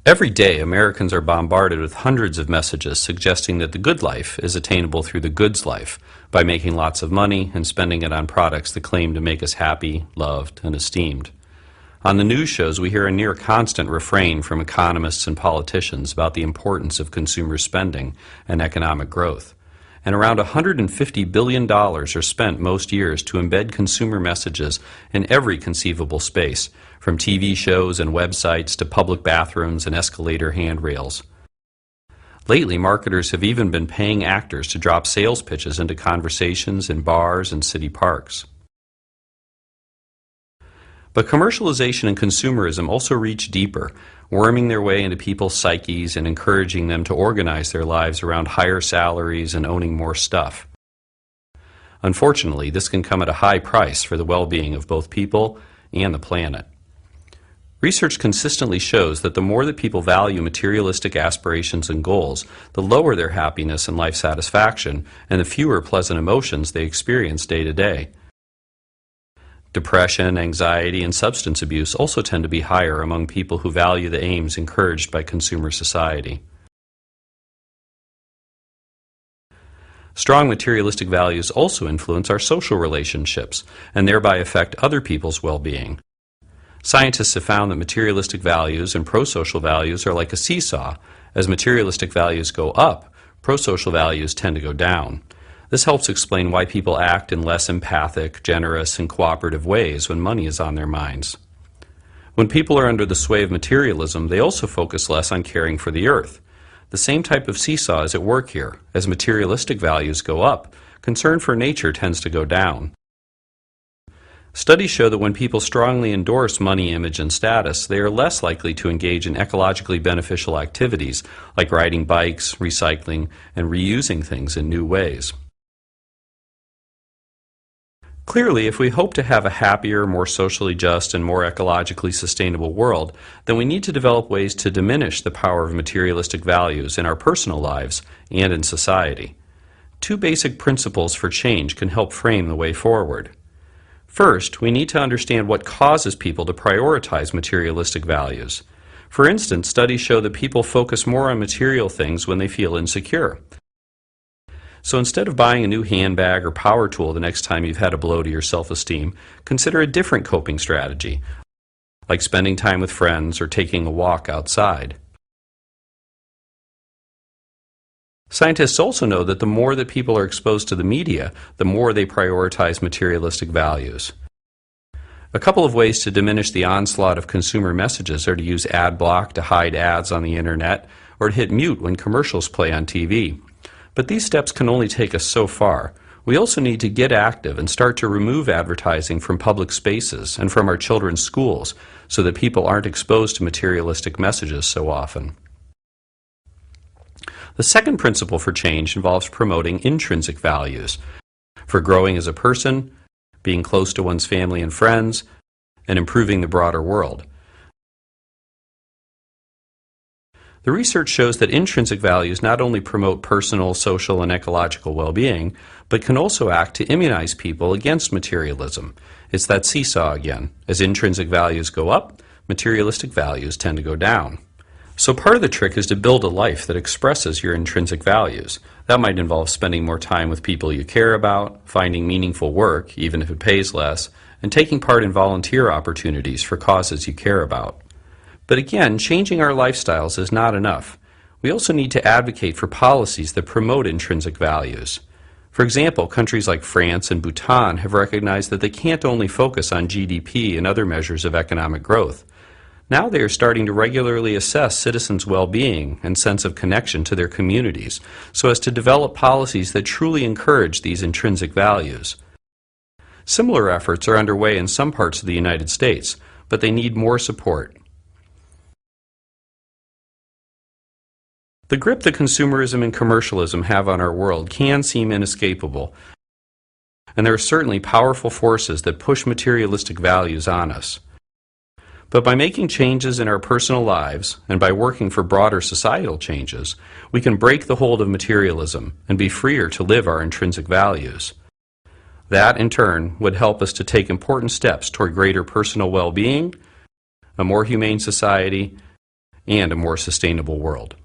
Every day, Americans are bombarded with hundreds of messages suggesting that the good life is attainable through the goods life by making lots of money and spending it on products that claim to make us happy, loved, and esteemed. On the news shows, we hear a near constant refrain from economists and politicians about the importance of consumer spending and economic growth. And around $150 billion are spent most years to embed consumer messages in every conceivable space, from TV shows and websites to public bathrooms and escalator handrails. Lately, marketers have even been paying actors to drop sales pitches into conversations in bars and city parks. But commercialization and consumerism also reach deeper, worming their way into people's psyches and encouraging them to organize their lives around higher salaries and owning more stuff. Unfortunately, this can come at a high price for the well-being of both people and the planet. Research consistently shows that the more that people value materialistic aspirations and goals, the lower their happiness and life satisfaction, and the fewer pleasant emotions they experience day to day. Depression, anxiety, and substance abuse also tend to be higher among people who value the aims encouraged by consumer society. Strong materialistic values also influence our social relationships and thereby affect other people's well-being. Scientists have found that materialistic values and pro-social values are like a seesaw. As materialistic values go up, pro-social values tend to go down. This helps explain why people act in less empathic, generous, and cooperative ways when money is on their minds. When people are under the sway of materialism, they also focus less on caring for the earth. The same type of seesaw is at work here. As materialistic values go up, concern for nature tends to go down. Studies show that when people strongly endorse money, image, and status, they are less likely to engage in ecologically beneficial activities like riding bikes, recycling, and reusing things in new ways. Clearly, if we hope to have a happier, more socially just, and more ecologically sustainable world, then we need to develop ways to diminish the power of materialistic values in our personal lives and in society. Two basic principles for change can help frame the way forward. First, we need to understand what causes people to prioritize materialistic values. For instance, studies show that people focus more on material things when they feel insecure. So instead of buying a new handbag or power tool the next time you've had a blow to your self-esteem, consider a different coping strategy, like spending time with friends or taking a walk outside. Scientists also know that the more that people are exposed to the media, the more they prioritize materialistic values. A couple of ways to diminish the onslaught of consumer messages are to use ad block to hide ads on the internet or to hit mute when commercials play on TV. But these steps can only take us so far. We also need to get active and start to remove advertising from public spaces and from our children's schools so that people aren't exposed to materialistic messages so often. The second principle for change involves promoting intrinsic values for growing as a person, being close to one's family and friends, and improving the broader world. The research shows that intrinsic values not only promote personal, social, and ecological well-being, but can also act to immunize people against materialism. It's that seesaw again. As intrinsic values go up, materialistic values tend to go down. So part of the trick is to build a life that expresses your intrinsic values. That might involve spending more time with people you care about, finding meaningful work, even if it pays less, and taking part in volunteer opportunities for causes you care about. But again, changing our lifestyles is not enough. We also need to advocate for policies that promote intrinsic values. For example, countries like France and Bhutan have recognized that they can't only focus on GDP and other measures of economic growth. Now they are starting to regularly assess citizens' well-being and sense of connection to their communities so as to develop policies that truly encourage these intrinsic values. Similar efforts are underway in some parts of the United States, but they need more support. The grip that consumerism and commercialism have on our world can seem inescapable, and there are certainly powerful forces that push materialistic values on us. But by making changes in our personal lives and by working for broader societal changes, we can break the hold of materialism and be freer to live our intrinsic values. That, in turn, would help us to take important steps toward greater personal well-being, a more humane society, and a more sustainable world.